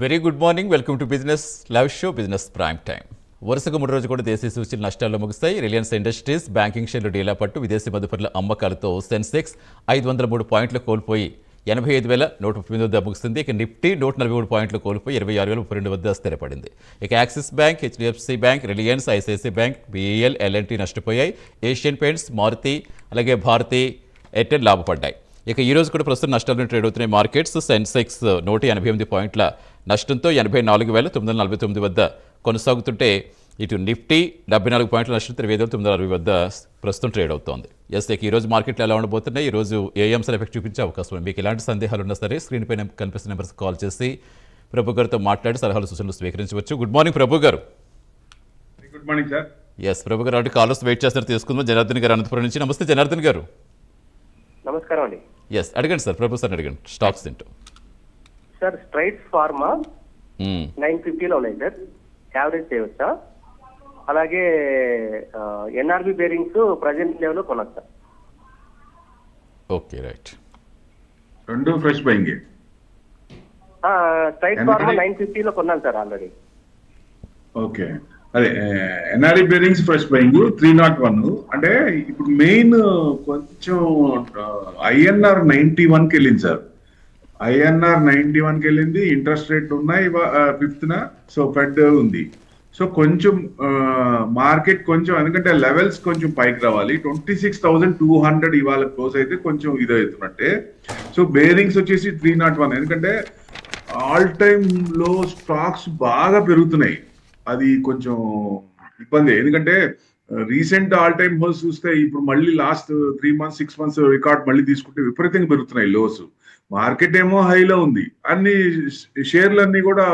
Very good morning. Welcome to business live show business prime time. వరుసగా 3 రోజులు కూడా దేశీయ సూచీలు నష్టాల్లో ముగుస్తాయి. రిలయన్స్ ఇండస్ట్రీస్ బ్యాంకింగ్ షేర్లు డీలా పట్టు విదేశీ మదుపరుల అమ్మకాలతో సెన్సెక్స్ 503 పాయింట్లు కోల్పోయి 85,138 వద్ద ముగిసింది. ఇక నిఫ్టీ 143 పాయింట్లు కోల్పోయి 26,032 వద్ద స్థిరపడింది. ఇక Axis bank, HDFC bank, Reliance, ICICI bank, BEL, LNT నష్టపోయాయి. ఏషియన్ పెయింట్స్, మారుతి, అలాగే భారతి ఎయిర్టెల్ లాభపడ్డాయి. ఇక ఈ రోజు కూడా ప్రస్తుతం నష్టాలను ట్రేడ్ అవుతున్నాయి మార్కెట్స్. సెన్సెక్స్ 188 పాయింట్ల నష్టంతో 84,949 వద్ద కొనసాగుతుంటే ఇటు నిఫ్టీ 74 పాయింట్ల నష్టంతో 25,960 వద్ద ప్రస్తుతం ట్రేడ్ అవుతోంది. ఇక ఈ రోజు మార్కెట్లు ఎలా ఉండబోతున్నాయి, ఈ రోజు ఏ అంశాలు ఎఫెక్ట్ చూపించే అవకాశం ఉంది? మీకు ఎలాంటి సందేహాలు ఉన్నా సరే స్క్రీన్ పైన కనిపిస్తున్న నెంబర్స్ కాల్ చేసి ప్రభు గారితో మాట్లాడి సలహాలు సూచనలు స్వీకరించవచ్చు. గుడ్ మార్నింగ్ ప్రభు గారు. Good morning sir. ఎస్ ప్రభు గారు, అంటే కాలర్స్ వెయిట్ చేస్తారు, తీసుకుందాం. జనార్దన్ గారు అనంతపురం నుంచి. నమస్తే జనార్దన్ గారు. నమస్కారం అండి. ఎస్ అడగండి సార్, ప్రభు సార్ అడగండి. స్టాక్స్ తింటూ సార్ స్ట్రైట్స్ ఫార్మా 950లో ఉన్నాయి సార్, యావరేజ్ చేయవచ్చా? అలాగే ఎన్ఆర్బి బేరింగ్స్ ప్రజెంట్ లెవెల్ కొనొచ్చు సార్. Okay right. రెండు ఫ్రెష్ బయింగ్. స్ట్రైట్ ఫార్మా 950లో కొన్నాను సార్ ఆల్రెడీ. ఓకే, అదే ఎన్ఆర్ఈ బేరింగ్స్ ఫ్రెష్ బయింగ్ 301. అంటే ఇప్పుడు మెయిన్ కొంచెం ఐఎన్ఆర్ 91కి వెళ్ళింది సార్. ఐఎన్ఆర్ 91కి వెళ్ళింది. ఇంట్రెస్ట్ రేట్ ఉన్నాయి 5th. సో ఫెడ్ ఉంది. సో కొంచెం మార్కెట్ కొంచెం, ఎందుకంటే లెవెల్స్ కొంచెం పైకి రావాలి. 26,200 ఇవాళ క్లోజ్ అయితే కొంచెం ఇదవుతున్నట్టే. సో బేరింగ్స్ వచ్చేసి 301. ఎందుకంటే ఆల్ టైమ్ లో స్టాక్స్ బాగా పెరుగుతున్నాయి. అది కొంచెం ఇబ్బంది. ఎందుకంటే రీసెంట్ ఆల్ టైమ్ హోల్స్ చూస్తే ఇప్పుడు మళ్ళీ లాస్ట్ 3 months 6 months రికార్డ్ మళ్ళీ తీసుకుంటే విపరీతంగా పెరుగుతున్నాయి లోస్. మార్కెట్ ఏమో హైలో ఉంది, అన్ని షేర్లన్నీ కూడా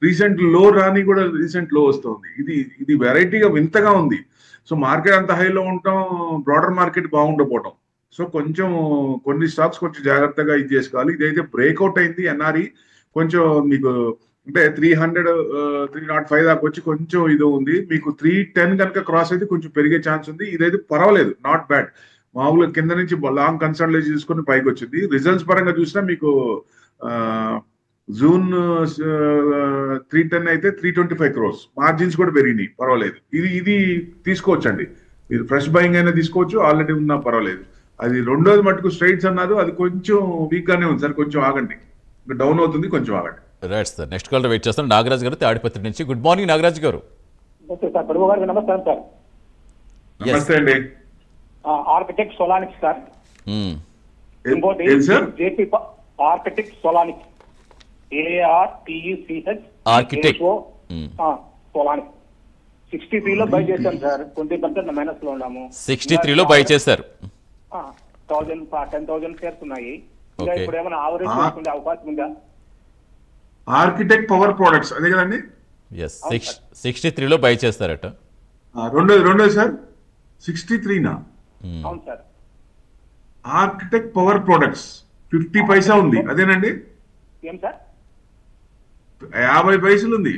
రీసెంట్ లో రాని కూడా రీసెంట్ లో వస్తుంది. ఇది వెరైటీగా వింతగా ఉంది. సో మార్కెట్ అంత హైలో ఉండటం, బ్రాడర్ మార్కెట్ బాగుండకపోవటం. సో కొంచెం కొన్ని స్టాక్స్ కొంచెం జాగ్రత్తగా ఇది చేసుకోవాలి. ఇదైతే బ్రేక్అవుట్ అయింది. ఎన్ఆర్ఈ కొంచెం మీకు అంటే 300 305 దాకా వచ్చి కొంచెం ఇది ఉంది. మీకు 310 కనుక క్రాస్ అయితే కొంచెం పెరిగే ఛాన్స్ ఉంది. ఇదైతే పర్వాలేదు, నాట్ బ్యాడ్. మామూలుగా కింద నుంచి లాంగ్ కన్సల్టేషన్ తీసుకొని పైకి వచ్చింది. రిజల్ట్స్ పరంగా చూసినా మీకు జూన్ 310 అయితే 325 crores, మార్జిన్స్ కూడా పెరిగినాయి, పర్వాలేదు. ఇది తీసుకోవచ్చండి. మీరు ఫ్రెష్ బయింగ్ అయినా తీసుకోవచ్చు, ఆల్రెడీ ఉన్నా పర్వాలేదు. అది రెండోది మటుకు స్ట్రైట్స్ అన్నారు, అది కొంచెం వీక్ గానే ఉంది సార్. కొంచెం ఆగండి, డౌన్ అవుతుంది, కొంచెం ఆగండి. Right sir. Next call wait చేస్తాను. నాగరాజ్ గారు తాడిపత్రి నుంచి. గుడ్ మార్నింగ్ నాగరాజ్ గారు. నమస్తే అండి. Architect solanics sir. ఇంకోటి JP architect solanics, ARTECH architect solanics 63లో బై చేశాను సార్. 20% మైనస్ లో ఉన్నాము. 63లో బై చేశారు. 10,000 షేర్స్ ఉన్నాయి. ఇంకా ఇప్పుడు ఏమైనా ఆవరేజ్ చేసుకునే అవకాశం ఉందా? ఆర్కిటెక్ట్ పవర్ ప్రొడక్ట్స్ అదే కదండి. ఎస్ 63లో బై చేస్తారట. రెండోది సార్ 63నా? అవును సార్. ఆర్కిటెక్ట్ పవర్ ప్రొడక్ట్స్ 50 పైసా ఉంది, అదేనండి? ఏం సార్? 50 పైసలు ఉంది.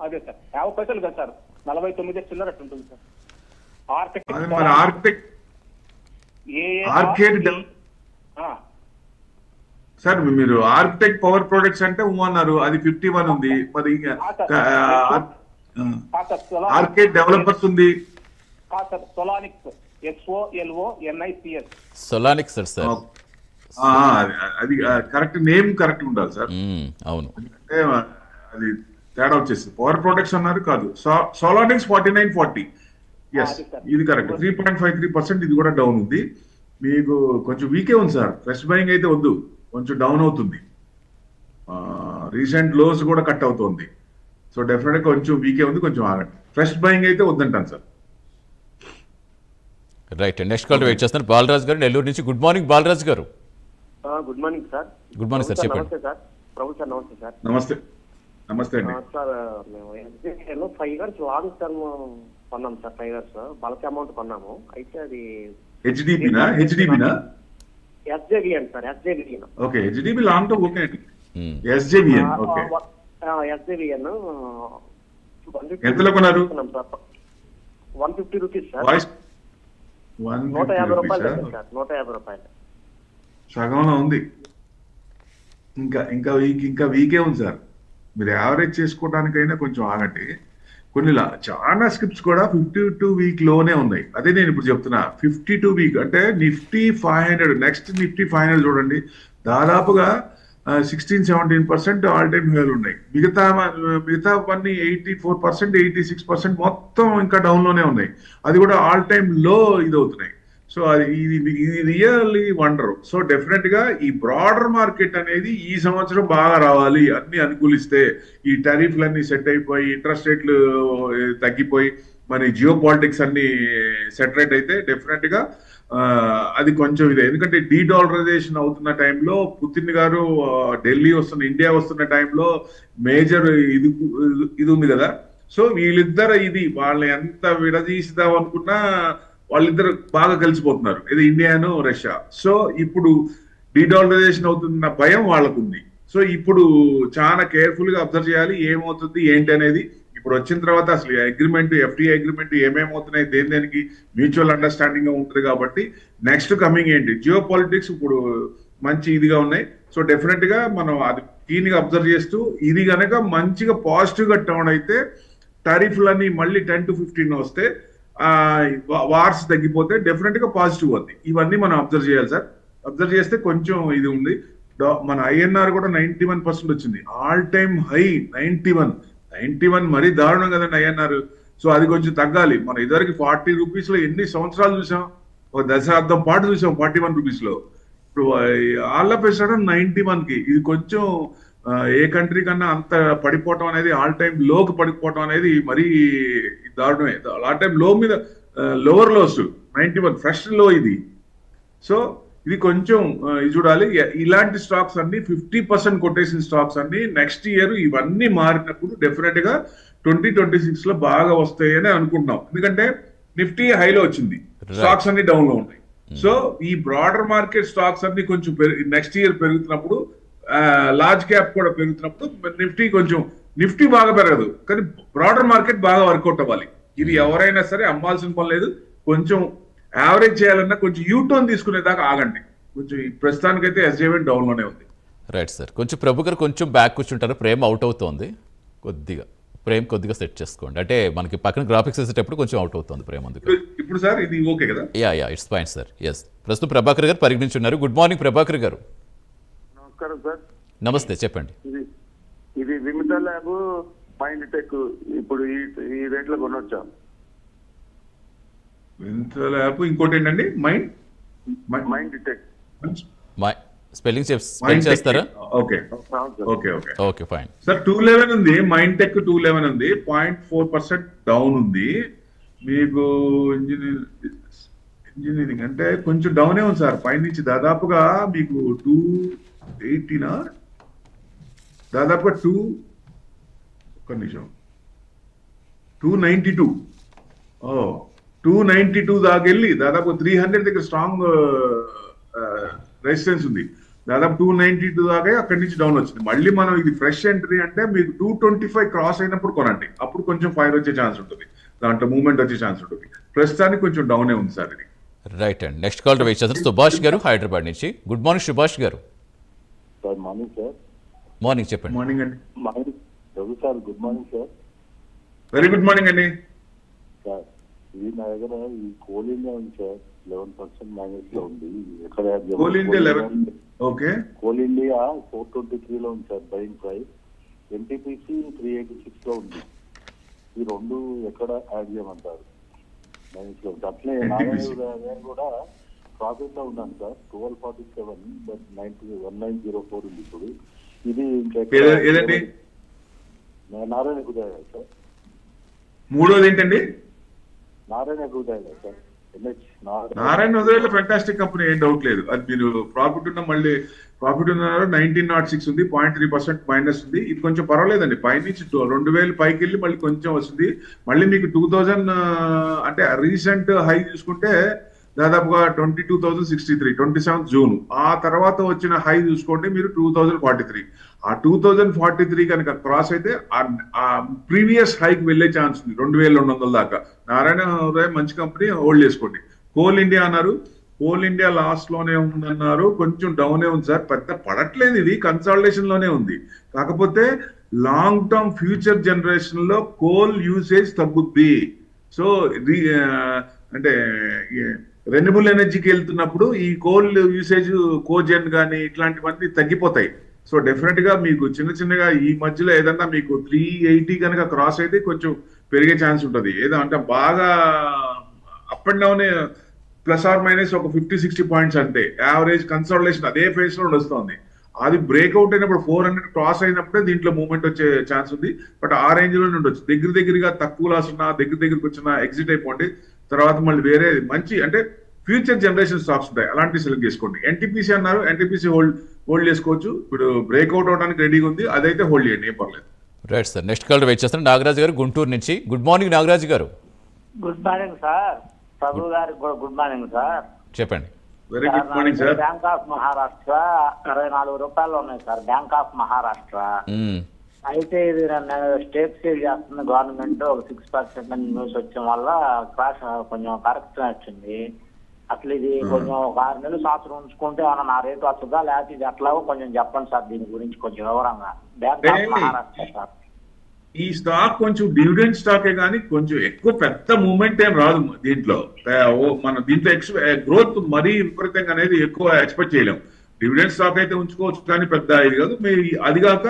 అదే సార్, 50 పైసలు కదా సార్, 49 చిల్లర ఉంటుంది సార్. ఆర్కిటెక్ట్ సార్, మీరు ఆర్కిటెక్ట్ పవర్ ప్రొడక్ట్స్ అంటే అన్నారు, అది 51 ఉంది. మరి ఆర్కిటెక్ట్ డెవలపర్స్ ఉంది. సోలానిక్స్ SOLONICS. సోలానిక్స్ సార్. అది కరెక్ట్ నేమ్, కరెక్ట్ ఉండాలి సార్. అవును, అంటే అది తేడా వచ్చేసి పవర్ ప్రొడక్ట్స్ అన్నారు కాదు. సోలానిక్స్ 4940. ఎస్, ఇది కరెక్ట్. 3.53%. ఇది కూడా డౌన్ ఉంది. మీకు కొంచెం వీకే ఉంది సార్. ఫ్రెష్ బయింగ్ అయితే వద్దు, కొంచెం డౌన్ అవుతుంది. రీసెంట్ లోస్ కూడా కట్ అవుతుంది. సో డెఫినెట్ గా కొంచెం వీకే ఉంది, కొంచెం ఆగండి. ఫ్రెష్ బయింగ్ అయితే వద్దంటాను sir. Right. Next call wait చేస్తాను. బాలరాజ్ గారు నెల్లూరు నుంచి. గుడ్ మార్నింగ్ బాలరాజ్ గారు. Good morning sir. Good morning sir, చెప్పండి. నమస్తే సార్. ప్రభు సార్ నమస్తే సార్. నమస్తే. నమస్తే అండి సార్. మేము SBIలో 5 years లాంగ్ టర్మ్ కొన్నాం సార్. 5 years బల్క్ అమౌంట్ కొన్నాము. అయితే అది హెచ్డిబినా? SJVN sir. SJVN. Okay, HDB long term okay అండి. SJVN okay. SJVN ఎంతలో కొన్నారు? 150 రూపీస్ సార్. 150 రూపాయలు సార్. 150 రూపాయలు సగంలో ఉంది. ఇంకా వీకే ఉంది సార్. మీరు యావరేజ్ చేసుకోవడానికైనా కొంచెం ఆగండి. చాలా స్క్రిప్ట్స్ కూడా 52 వీక్ లోనే ఉన్నాయి. అదే నేను ఇప్పుడు చెప్తున్నా 52 వీక్ అంటే నిఫ్టీ 500 నెక్స్ట్ నిఫ్టీ 500 చూడండి, దాదాపుగా 16-17% ఆల్ టైమ్ హైలు ఉన్నాయి. మిగతా అన్ని 84%, 86% మొత్తం ఇంకా డౌన్ లోనే ఉన్నాయి. అది కూడా ఆల్ టైమ్ లో ఇది అవుతున్నాయి. సో ఇది రియల్లీ వండర్. సో డెఫినెట్ గా ఈ బ్రాడర్ మార్కెట్ అనేది ఈ సంవత్సరం బాగా రావాలి, అన్ని అనుకూలిస్తే, ఈ టారిఫ్లు అన్ని సెట్ అయిపోయి, ఇంట్రెస్ట్ రేట్లు తగ్గిపోయి, మరి జియో పాలిటిక్స్ అన్ని సెటరేట్ అయితే డెఫినెట్ గా అది కొంచెం ఇదే. ఎందుకంటే డీడాలరైజేషన్ అవుతున్న టైంలో పుతిన్ గారు ఢిల్లీ వస్తున్న, ఇండియా వస్తున్న టైంలో మేజర్ ఇది ఉంది కదా. సో వీళ్ళిద్దరు ఇది వాళ్ళని ఎంత విడదీసిదాం అనుకున్నా వాళ్ళిద్దరు బాగా కలిసిపోతున్నారు, ఇది ఇండియాను రష్యా. సో ఇప్పుడు డీడాలరైజేషన్ అవుతున్న భయం వాళ్ళకుంది. సో ఇప్పుడు చాలా కేర్ఫుల్ గా అబ్జర్వ్ చేయాలి ఏమవుతుంది ఏంటి అనేది. ఇప్పుడు వచ్చిన తర్వాత అసలు అగ్రిమెంట్, ఎఫ్టీఐ అగ్రిమెంట్ ఏమేమవుతున్నాయి, దేనికి మ్యూచువల్ అండర్స్టాండింగ్ గా ఉంటుంది. కాబట్టి నెక్స్ట్ కమింగ్ ఏంటి, జియో పాలిటిక్స్ ఇప్పుడు మంచి ఇదిగా ఉన్నాయి. సో డెఫినెట్ గా మనం అది కీన్ గా అబ్జర్వ్ చేస్తూ, ఇది కనుక మంచిగా పాజిటివ్ గా టర్న్ అయితే, టారిఫ్లన్నీ మళ్ళీ 10 to 15 వస్తే, వార్స్ తగ్గిపోతే డెఫినెట్ గా పాజిటివ్ అవుతుంది. ఇవన్నీ మనం అబ్జర్వ్ చేయాలి సార్. అబ్జర్వ్ చేస్తే కొంచెం ఇది ఉంది. మన ఐఎన్ఆర్ కూడా 91% వచ్చింది, ఆల్ టైమ్ హై 91 మరీ దారుణం కదండి ఐఎన్ఆర్. సో అది కొంచెం తగ్గాలి. మనం ఇదివరకు 40 రూపీస్ లో ఎన్ని సంవత్సరాలు చూసాం, ఒక దశాబ్దం పాటు చూసాం 41 రూపీస్ లో. ఇప్పుడు ఆల్ ఆఫ్ ఎ సడన్ 91 కి ఇది కొంచెం ఏ కంట్రీ కన్నా అంత పడిపోవటం అనేది, ఆల్ టైమ్ లోకి పడిపోవటం అనేది మరీ దారుణమే. ఆల్ టైమ్ లో మీద లోవర్ లోస్ 91 ఫ్రెష్ లో ఇది. సో ఇది కొంచెం ఇది చూడాలి. ఇలాంటి స్టాక్స్ అన్ని 50% కొట్టేసిన స్టాక్స్ అన్ని నెక్స్ట్ ఇయర్ ఇవన్నీ మారినప్పుడు డెఫినెట్ గా 2026 లో బాగా వస్తాయని అనుకుంటున్నాం. ఎందుకంటే నిఫ్టీ హైలో వచ్చింది, స్టాక్స్ అన్ని డౌన్ లో ఉన్నాయి. సో ఈ బ్రాడర్ మార్కెట్ స్టాక్స్ అన్ని కొంచెం నెక్స్ట్ ఇయర్ పెరుగుతున్నప్పుడు, లార్జ్ క్యాప్ కూడా పెరుగుతున్నప్పుడు నిఫ్టీ బాగా పెరగదు, కానీ బ్రాడర్ మార్కెట్ బాగా వర్కౌట్ అవ్వాలి. ఇది ఎవరైనా సరే అమ్మాల్సిన పని లేదు. కొంచెం యావరేజ్ చేయాలన్నా కొంచెం యూటర్న్ తీసుకునేదాకా ఆగండి. కొంచెం ప్రస్తుతానికైతే ఎస్జేవెన్ డౌన్ లోనే ఉంది. Right sir. కొంచెం ప్రభు కొంచెం బ్యాక్ కూర్చుంటారు, ప్రేమ్ అవుట్ అవుతోంది కొద్దిగా సెట్ చేసుకోండి. అంటే మనకి పక్కన గ్రాఫిక్స్ వేసేటప్పుడు కొంచెం అవుట్ అవుతుంది ప్రేమ్. అందుకు ఇప్పుడు సార్ ఇది ఓకే కదా? Yeah it's fine sir. Yes, ప్రస్తుతం ప్రభాకర్ గారు పరిగణించున్నారు. గుడ్ మార్నింగ్ ప్రభాకర్ గారు. నమస్కారం సార్. నమస్తే, చెప్పండి. ఇది విమిత ల్యాబ్, మైండ్ టెక్ ఇప్పుడు ఈ రేట్లో కొనొచ్చా? విమిత ల్యాబ్, ఇంకోటి ఏంటండి మైండ్ టెక్. స్పెల్లింగ్ చేస్తారా? Okay fine sir. 211 ఉంది, మైండ్ టెక్ 211 ఉంది, 0.4% డౌన్ ఉంది. మీకు ఇంజనీరింగ్ అంటే కొంచెం డౌనే ఉంది సార్. పైనుంచి దాదాపుగా మీకు 280 దాదాపుగా 292 దాకా వెళ్ళి దాదాపు 300 దగ్గర స్ట్రాంగ్ రెసిస్టెన్స్ ఉంది. దాదాపు 292 దాకా అక్కడి నుంచి డౌన్ వచ్చింది. మళ్ళీ మనం ఇది ఫ్రెష్ ఎంట్రీ అంటే మీకు 225 క్రాస్ అయినప్పుడు కొనండి, అప్పుడు కొంచెం ఫైర్ వచ్చే ఛాన్స్ ఉంటుంది, దాంట్లో మూవ్మెంట్ వచ్చే ఛాన్స్ ఉంటుంది. ప్రస్తుతానికి కొంచెం డౌనే ఉంది సార్ ఇది. Right and next call wait చేస్తారు సుభాష్ గారు హైదరాబాద్ నుంచి. గుడ్ మార్నింగ్ సుభాష్ గారు. Sir morning sir. మార్నింగ్ చెప్పండి. మార్నింగ్ అండి. Ravi sir good morning sir. Very good morning అండి. సార్ ఇది నా దగ్గర ఈ కోల్ ఇండియా ఉంది సార్, 11% మైనస్ లో ఉంది. ఎక్కడ coal India 11? Okay. Coal India 423 లో ఉంది సార్ బయింగ్ ప్రైస్. ఎన్టీపీసీ 386 లో ఉంది. ఈ రెండు ఎక్కడ యాడ్ చేయమంటారు? మైనస్ లో ఉంది. అట్లే నారాయణ కూడా ప్రాఫిట్ లో ఉన్నాను సార్, 1247, బట్ 1904 ఉంది ఇప్పుడు. ఇది ఏదండి? నారాయణ హృదయ సార్. మూడోది ఏంటండి? నారాయణ హృదయ సార్. నారాయణ హృదయలో ఫెంటాస్టిక్ కంపెనీ, ఏం డౌట్ లేదు. అది మీరు ప్రాఫిట్ ఉన్న మళ్ళీ ప్రాఫిట్ ఉన్న 1906 ఉంది, 0.3% మైనస్ ఉంది. ఇది కొంచెం పర్వాలేదండి. పైనుంచి 2000 పైకి వెళ్ళి మళ్ళీ కొంచెం వస్తుంది. మళ్ళీ మీకు 2000 అంటే రీసెంట్ హై చూసుకుంటే దాదాపుగా 22,063 27 జూన్. ఆ తర్వాత వచ్చిన హై చూసుకోండి మీరు 2043. ఆ 2043 కనుక క్రాస్ అయితే ఆ ప్రీవియస్ హైకి వెళ్లే ఛాన్స్ ఉంది, 2200 దాకా. నారాయణ హృదయ మంచి కంపెనీ, హోల్డ్ చేసుకోండి. కోల్ ఇండియా అన్నారు. కోల్ ఇండియా లాస్ట్ లోనే ఉందన్నారు, కొంచెం డౌనే ఉంది సార్, పెద్ద పడట్లేదు, ఇది కన్సాలిడేషన్ లోనే ఉంది. కాకపోతే లాంగ్ టర్మ్ ఫ్యూచర్ జనరేషన్ లో కోల్ యూసేజ్ తగ్గుద్ది. సో అంటే రెన్యూబుల్ ఎనర్జీకి వెళ్తున్నప్పుడు ఈ కోల్ యూసేజ్ కోజెన్ కానీ ఇట్లాంటివన్నీ తగ్గిపోతాయి. సో డెఫినెట్ గా మీకు చిన్నగా ఈ మధ్యలో ఏదన్నా మీకు 380 కనుక క్రాస్ అయితే కొంచెం పెరిగే ఛాన్స్ ఉంటుంది. ఏదో అంటే బాగా up and down plus or minus ఒక 50-60 పాయింట్స్ అంటే యావరేజ్ కన్సాలిడేషన్ అదే ఫేస్ లో వస్తుంది. అది బ్రేక్అవుట్ అయినప్పుడు 400 క్రాస్ అయినప్పుడే దీంట్లో మూవ్మెంట్ వచ్చే ఛాన్స్ ఉంది. బట్ ఆ రేంజ్ లో ఉండొచ్చు. దగ్గరగా తక్కువ లాస్ ఉన్నా దగ్గరికి వచ్చినా ఎగ్జిట్ అయిపోండి. తర్వాత మళ్ళీ వేరే మంచి అంటే ఫ్యూచర్ జనరేషన్ స్టాక్స్ ఉంటాయి, అలాంటివి సెలెక్ట్ చేసుకోండి. ఎన్టీపీసీ అన్నారు, ఎన్టీపీసీ హోల్డ్ చేసుకోవచ్చు. ఇప్పుడు బ్రేక్అవుట్ అవడానికి రెడీగా ఉంది, అదైతే హోల్డ్ చేయండి, ఏం పర్లేదు. Right sir, next call wait చేస్తాను. నాగరాజు గారు గుంటూరు నుంచి. గుడ్ మార్నింగ్ నాగరాజు గారు. Good morning sir. ప్రభు గారికి కూడా గుడ్ మార్నింగ్ సార్. చెప్పండి. Very good morning sir. Bank of Maharashtra 24 రూపాయలు ఉన్నాయి సార్, బ్యాంక్ ఆఫ్ మహారాష్ట్ర. అయితే ఇది స్టేట్ సేల్ చేస్తుంది గవర్నమెంట్, ఒక 6% న్యూస్ వచ్చడం వల్ల క్రాష్ కొంచెం కరెక్షన్ వచ్చింది. అసలు ఇది కొంచెం ఒక 6 నెలలు సంవత్సరం ఉంచుకుంటే ఏమన్నా నా రేటు వస్తుందా, లేకపోతే ఇది అట్లాగో కొంచెం చెప్పండి సార్ దీని గురించి కొంచెం వివరంగా. Bank of Maharashtra sir. ఈ స్టాక్ కొంచెం డివిడెండ్ స్టాకే కానీ కొంచెం ఎక్కువ పెద్ద మూవ్మెంట్ ఏం రాదు దీంట్లో. మన దీంట్లో గ్రోత్ మరీ విపరీతంగా అనేది ఎక్కువ ఎక్స్పెక్ట్ చేయలేం. డివిడెండ్ స్టాక్ అయితే ఉంచుకోవచ్చు కానీ పెద్ద ఇది కాదు. మీరు అది కాక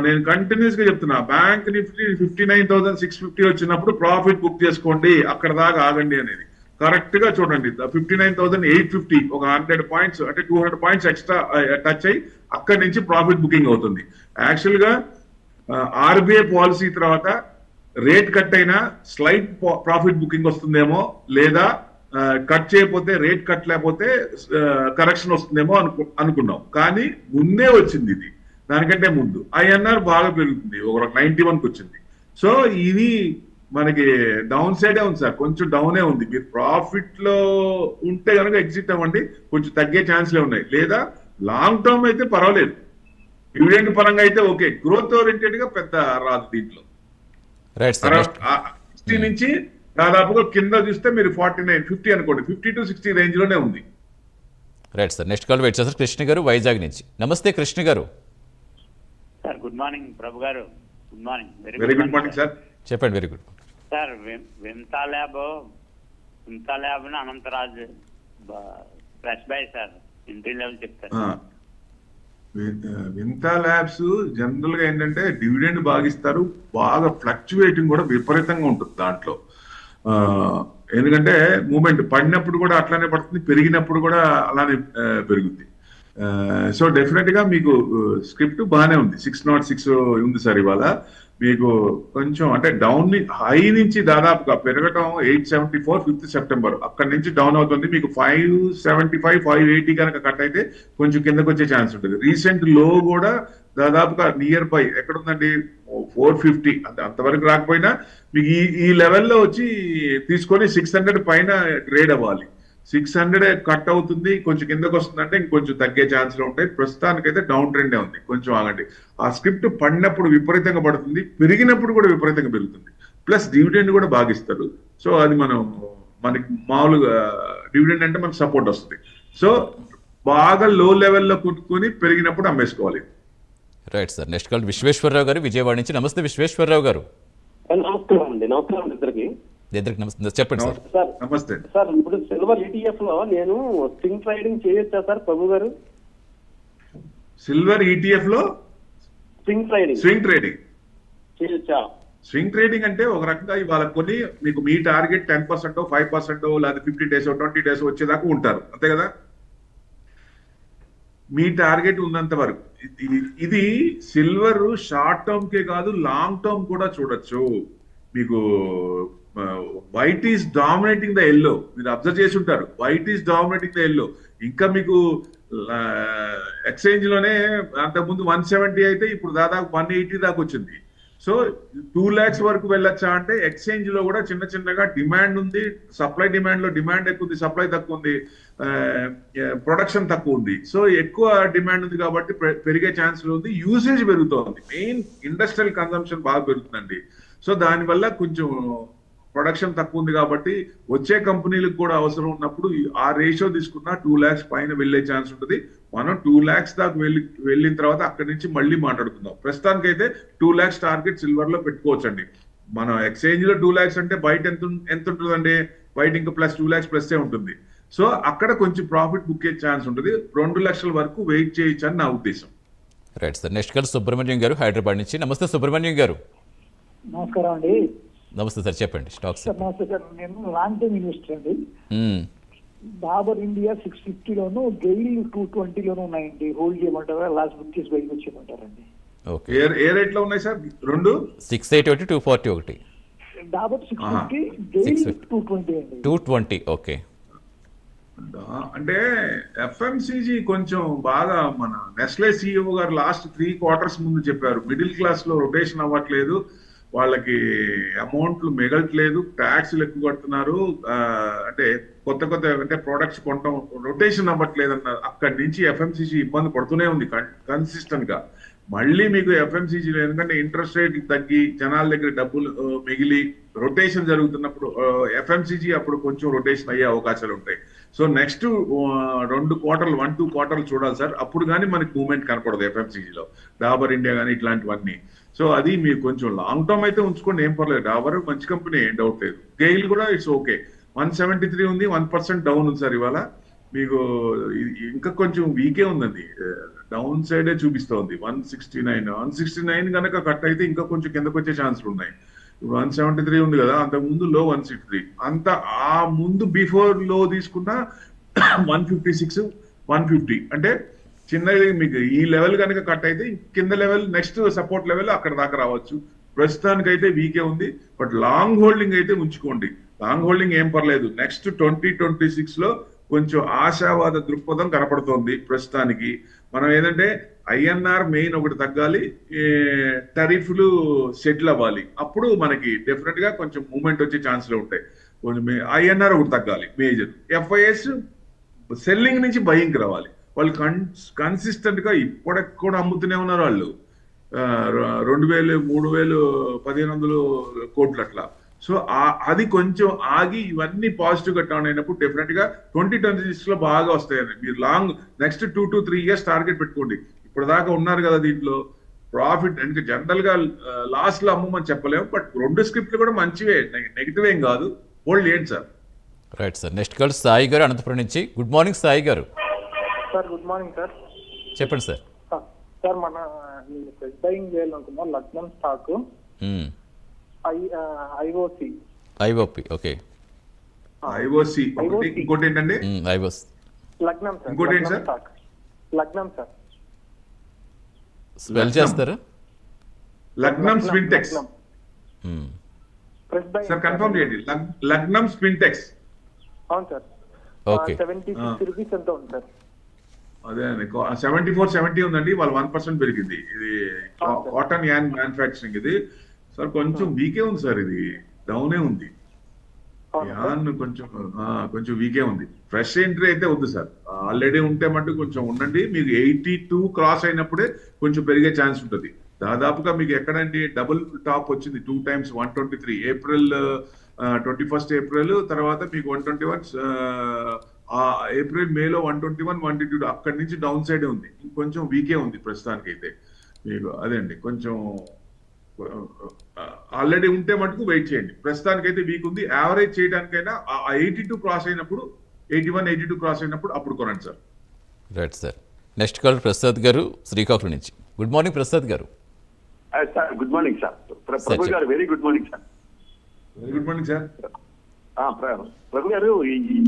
నేను కంటిన్యూస్ గా చెప్తున్నా, బ్యాంక్ నిఫ్టీ 59,650 వచ్చినప్పుడు ప్రాఫిట్ బుక్ చేసుకోండి, అక్కడ దాకా ఆగండి అనేది. కరెక్ట్ గా చూడండి, 59,850 ఒక 100 పాయింట్స్ అంటే 200 పాయింట్స్ ఎక్స్ట్రా టచ్ అయ్యి అక్కడి నుంచి ప్రాఫిట్ బుకింగ్ అవుతుంది. యాక్చువల్ గా ఆర్బీఐ పాలసీ తర్వాత రేట్ కట్ అయినా స్లైట్ ప్రాఫిట్ బుకింగ్ వస్తుందేమో, లేదా కట్ చేయకపోతే రేట్ కట్ లేకపోతే కరెక్షన్ వస్తుందేమో అనుకున్నాం. కానీ ముందే వచ్చింది ఇది, దానికంటే ముందు ఐఎన్ఆర్ బాగా పెరుగుతుంది, ఒక 91కి వచ్చింది. సో ఇది మనకి డౌన్ సైడే ఉంది సార్, కొంచెం డౌనే ఉంది. మీరు ప్రాఫిట్ లో ఉంటే కనుక ఎగ్జిట్ అవ్వండి, కొంచెం తగ్గే ఛాన్స్లే ఉన్నాయి. లేదా లాంగ్ టర్మ్ అయితే పర్వాలేదు, డివిడెండ్ పరంగా అయితే ఓకే. గ్రోత్ ఓరియంటెడ్ గా పెద్ద రాదు దీంట్లో. 60 నుంచి దాదాపుగా కింద చూస్తే మీరు 49-50 అనుకోండి, 50 to 60 రేంజ్ లోనే ఉంది. Right sir, next call wait చేస్తారు. కృష్ణ గారు వైజాగ్ నుంచి. నమస్తే కృష్ణ గారు. సార్ గుడ్ మార్నింగ్ ప్రభు గారు. Good morning. Very good morning sir. చెప్పండి. Very good sir. Vimta lab Anantraj fresh buy sir, entry level చెప్తారు. వింతా ల్యాబ్స్ జనరల్ గా ఏంటంటే డివిడెండ్ బాగా ఇస్తారు, బాగా ఫ్లక్చువేటింగ్ కూడా విపరీతంగా ఉంటుంది దాంట్లో. ఎందుకంటే మూమెంట్ పడినప్పుడు కూడా అట్లానే పడుతుంది, పెరిగినప్పుడు కూడా అలానే పెరుగుద్ది. సో డెఫినెట్ గా మీకు స్క్రిప్ట్ బాగానే ఉంది. 606 ఉంది సార్ ఇవాళ. మీకు కొంచెం అంటే డౌన్ హై నుంచి దాదాపుగా పెరగటం 874 5th సెప్టెంబర్, అక్కడి నుంచి డౌన్ అవుతుంది. మీకు 575 580 కనుక కట్ అయితే కొంచెం కిందకు వచ్చే ఛాన్స్ ఉంటుంది. రీసెంట్ లో కూడా దాదాపుగా నియర్ బై ఎక్కడ ఉందండి 450, అంతవరకు రాకపోయినా మీకు ఈ లెవెల్లో వచ్చి తీసుకొని 600 పైన ట్రేడ్ అవ్వాలి. 600 కట్ అవుతుంది, కొంచెం కిందకు వస్తుందంటే ఇంకొంచెం తగ్గే ఛాన్స్లు ఉంటాయి. ప్రస్తుతానికైతే డౌన్ ట్రెండే ఉంది, కొంచెం ఆగండి. ఆ స్క్రిప్ట్ పడినప్పుడు విపరీతంగా పడుతుంది, పెరిగినప్పుడు కూడా విపరీతంగా పెరుగుతుంది. ప్లస్ డివిడెండ్ కూడా బాగా ఇస్తారు. సో అది మనకి మామూలుగా డివిడెండ్ అంటే మనకు సపోర్ట్ వస్తుంది. సో బాగా లో లెవెల్లో కొట్టుకొని పెరిగినప్పుడు అమ్మేసుకోవాలి. Right sir, next call Visweswararao గారు విజయవాడ నుంచి. నమస్తే విశ్వేశ్వరరావు గారు. నమస్కారం అండి. నమస్కారం ఇద్దరికి. నమస్తే, చెప్పండి సార్. సార్ నమస్తే సార్. ఇప్పుడు సిల్వర్ ఈటీఎఫ్ లో నేను స్వింగ్ ట్రేడింగ్ చేయొచ్చా సార్ ప్రభు గారు? సిల్వర్ ఈటీఎఫ్ లో స్వింగ్ ట్రేడింగ్ చేయొచ్చా? స్వింగ్ ట్రేడింగ్ అంటే ఒక రకంగా ఇవాళ కొన్ని మీకు మీ టార్గెట్ 10%, 5%, లేదా 50 days 20 days వచ్చేదాకా ఉంటారు, అంతే కదా. మీ టార్గెట్ ఉన్నంత వరకు. ఇది సిల్వర్ షార్ట్ టర్మ్ కే కాదు, లాంగ్ టర్మ్ కూడా చూడొచ్చు. మీకు white is dominating the yellow, మీరు అబ్జర్వ్ చేసి ఉంటారు. White is dominating the yellow. ఇంకా మీకు ఎక్స్చేంజ్ లోనే అంతకుముందు 170 అయితే ఇప్పుడు దాదాపు 180 దాకా వచ్చింది. సో 2 lakhs వరకు వెళ్ళొచ్చా అంటే ఎక్స్చేంజ్ లో కూడా చిన్నగా డిమాండ్ ఉంది. సప్లై డిమాండ్ లో డిమాండ్ ఎక్కువ ఉంది, సప్లై తక్కువ ఉంది, ప్రొడక్షన్ తక్కువ ఉంది. సో ఎక్కువ డిమాండ్ ఉంది కాబట్టి పెరిగే ఛాన్స్ ఉంది. యూసేజ్ పెరుగుతోంది, మెయిన్ ఇండస్ట్రియల్ కన్సంప్షన్ బాగా పెరుగుతుందండి. సో దానివల్ల కొంచెం ప్రొడక్షన్ తక్కువ ఉంది కాబట్టి వచ్చే కంపెనీలకు కూడా అవసరం ఉన్నప్పుడు ఆ రేషియో తీసుకున్నా 2 lakhs పైన వెళ్ళే ఛాన్స్ ఉంటుంది. మనం 2 lakhs దాకా వెళ్ళిన తర్వాత అక్కడి నుంచి మళ్ళీ మాట్లాడుకుందాం. ప్రస్తుతానికైతే 2 lakhs టార్గెట్ సిల్వర్ లో పెట్టుకోవచ్చండి. మనం ఎక్స్చేంజ్ లో 2 lakhs అంటే బయట ఎంత ఉంటుందండి? బయట ఇంకా ప్లస్ 2 lakhs ప్లస్ ఉంటుంది. సో అక్కడ కొంచెం ప్రాఫిట్ బుక్ అయ్యే ఛాన్స్ ఉంటుంది. 2 లక్షల వరకు వెయిట్ చేయొచ్చు అని నా ఉద్దేశం. Right sir. Next call Subrahmanyam గారు హైదరాబాద్ నుంచి. నమస్తే సుబ్రహ్మణ్యం గారు. నమస్కారం అండి. నమస్తే సార్, చెప్పండి. స్టాక్స్. నమస్తే సార్, నేను లాంగ్ టైమ్ ఇన్వెస్టర్ అండి. డాబర్ ఇండియా 650లోను, గెయిల్ 220లోను ఉన్నాయండి. హోల్డ్ చేయమంటారా, లాస్ట్ బుక్ చేసి బయటకు వచ్చేయమంటారండి? ఓకే. ఏ రేట్ లో ఉన్నాయి సార్ రెండు? 680 ఒకటి, 240 ఒకటి. డాబర్ 650, గెయిల్ 220 అండి. 220. ఓకే. అంటే ఎఫ్ఎంసీజీ కొంచెం బాగా మన నెస్లే సిఇఓ గారు లాస్ట్ 3 quarters ముందు చెప్పారు, మిడిల్ క్లాస్ లో రొటేషన్ అవ్వట్లేదు, వాళ్ళకి అమౌంట్లు మిగలట్లేదు, ట్యాక్స్లు ఎక్కువ కడుతున్నారు, అంటే కొత్త అంటే ప్రొడక్ట్స్ కొనటం రొటేషన్ అవ్వట్లేదు అన్నారు. అక్కడి నుంచి ఎఫ్ఎంసీజీ ఇబ్బంది పడుతూనే ఉంది కన్సిస్టెంట్ గా. మళ్ళీ మీకు ఎఫ్ఎంసీజీలో ఎందుకంటే ఇంట్రెస్ట్ రేట్ తగ్గి జనాల దగ్గర డబ్బులు మిగిలి రొటేషన్ జరుగుతున్నప్పుడు ఎఫ్ఎంసీజీ అప్పుడు కొంచెం రొటేషన్ అయ్యే అవకాశాలు ఉంటాయి. సో నెక్స్ట్ 2 quarters 1-2 quarters చూడాలి సార్, అప్పుడు కానీ మనకి మూవ్మెంట్ కనపడదు ఎఫ్ఎంసీజీలో, డాబర్ ఇండియా కానీ ఇట్లాంటివన్నీ. సో అది మీరు కొంచెం లాంగ్ టర్మ్ అయితే ఉంచుకోండి, ఏం పర్లేదు. డాబర్ మంచి కంపెనీ, ఏం డౌట్ లేదు. గెయిల్ కూడా ఇట్స్ ఓకే. 173 ఉంది, 1% డౌన్ ఉంది సార్ ఇవాళ. మీకు ఇంకా కొంచెం వీకే ఉందండి, డౌన్ సైడే చూపిస్తోంది. 169 కనుక కట్ అయితే ఇంకా కొంచెం కిందకు వచ్చే ఛాన్సులు ఉన్నాయి. 173 ఉంది కదా, అంతకు ముందు లో 163, అంత ఆ ముందు బిఫోర్ లో తీసుకున్న 156, 150 అంటే చిన్నది. మీకు ఈ లెవెల్ కనుక కట్ అయితే కింద లెవెల్ నెక్స్ట్ సపోర్ట్ లెవెల్ అక్కడ దాకా రావచ్చు. ప్రస్తుతానికైతే వీకే ఉంది, బట్ లాంగ్ హోల్డింగ్ అయితే ఉంచుకోండి. లాంగ్ హోల్డింగ్ ఏం పర్లేదు. నెక్స్ట్ 2026 లో కొంచెం ఆశావాద దృక్పథం కనపడుతోంది ప్రస్తుతానికి. మనం ఏంటంటే ఐఎన్ఆర్ మెయిన్ ఒకటి తగ్గాలి, టరిఫ్లు సెటిల్ అవ్వాలి, అప్పుడు మనకి డెఫినెట్ గా కొంచెం మూవ్మెంట్ వచ్చే ఛాన్స్లు ఉంటాయి. కొంచెం ఐఎన్ఆర్ ఒకటి తగ్గాలి మేజర్. ఎఫ్ఐఎస్ సెల్లింగ్ నుంచి బయింగ్ రావాలి. వాళ్ళు కన్సిస్టెంట్ గా ఇప్పటికి కూడా అమ్ముతూనే ఉన్నారు వాళ్ళు, 2000, 3000, 1500 కోట్లు అట్లా. సో అది కొంచెం ఆగి ఇవన్నీ పాజిటివ్ గా టర్న్ అయినప్పుడు డెఫినెట్ గా 2026 లో బాగా వస్తాయండి. మీరు long next 2 to 3 years target పెట్టుకోండి. ఇప్పుడు దాకా ఉన్నారు కదా దీంట్లో ప్రాఫిట్. అంటే జనరల్ గా లాస్ట్ లో అమ్మమని చెప్పలేము, బట్ 2 స్క్రిప్ట్లు కూడా మంచివే, నెగిటివ్ ఏం కాదు. హోల్డ్ చేయండి sir. Right sir. Next call Sai గారు అనంతపురం నుంచి. గుడ్ మార్నింగ్ సాయి గారు. Sir good morning sir. చెప్పండి సార్. సార్ మన ఫ్రెష్ బయింగ్ చేయాలనుకున్నా లక్నం స్టాక్, ఐఓపి. ఓకే. ఐఓసి ఇంకోటి ఏంటండి? ఐఓసి లగ్నం సార్. ఇంకోటి ఏంటి సార్? లగ్నం సార్. స్పెల్ చేస్తారా? లగ్నం స్పిన్టెక్స్ సార్, కన్ఫర్మ్ చేయండి. లగ్నం స్పిన్టెక్స్. అవును సార్. ఓకే. 76 రూపీస్ ఎంత ఉంది సార్? అదే అండి, 74-70 ఉందండి. వాళ్ళు 1% పెరిగింది. ఇది కాటన్ యాన్ మ్యానుఫ్యాక్చరింగ్ ఇది సార్. కొంచెం వీకే ఉంది సార్, ఇది డౌనే ఉంది. యాన్ కొంచెం వీకే ఉంది. ఫ్రెష్ ఎంట్రీ అయితే వద్దు సార్, ఆల్రెడీ ఉంటే మటు కొంచెం ఉండండి. మీకు 82 క్రాస్ అయినప్పుడే కొంచెం పెరిగే ఛాన్స్ ఉంటుంది. దాదాపుగా మీకు ఎక్కడండి డబుల్ టాప్ వచ్చింది 2 times 123, ఏప్రిల్ 21st ఏప్రిల్, తర్వాత మీకు 121 ఏప్రిల్, మేలో 121, 122, అక్కడి నుంచి డౌన్ సైడే ఉంది. ఇంకొంచెం వీకే ఉంది ప్రస్తుతానికి అయితే. మీకు అదే అండి, కొంచెం ఆల్రెడీ ఉంటే మటుకు వెయిట్ చేయండి. ప్రస్తుతానికి అయితే వీక్ ఉంది. యావరేజ్ చేయడానికైనా 82 క్రాస్ అయినప్పుడు, 81, 82 క్రాస్ అయినప్పుడు అప్పుడు కొనండి sir. Right sir. Next call Prasad గారు శ్రీకాకుళం నుంచి. గుడ్ మార్నింగ్ ప్రసాద్ గారు. Sir good morning sir. Prabhu గారు very good morning sir. Very good morning sir. Prabhu గారు,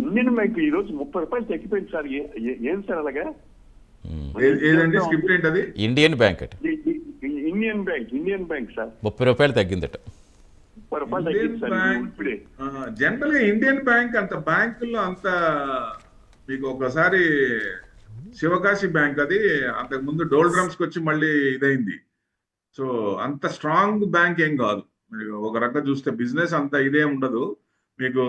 ఇండియన్ బ్యాంక్ ఈ రోజు 30 రూపాయలు తగ్గిపోయింది సార్. ఏం సార్ అలాగా? ఏదండి స్క్రిప్ట్ ఏంటది? ఇండియన్ బ్యాంక్ అట. ఇండియన్ బ్యాంక్ సార్ 30 రూపాయలు తగ్గిందట. 30 రూపాయలు తగ్గింది సార్ ఇప్పుడే. జనరల్ గా ఇండియన్ బ్యాంక్ అంత బ్యాంకుల్లో అంత మీకు ఒకసారి శివకాశి బ్యాంక్ అది అంతకు ముందు డోల్ డ్రమ్స్ కి వచ్చి మళ్ళీ ఇదైంది. సో అంత స్ట్రాంగ్ బ్యాంక్ ఏం కాదు. ఒక రకంగా చూస్తే బిజినెస్ అంత ఇదే ఉండదు మీకు.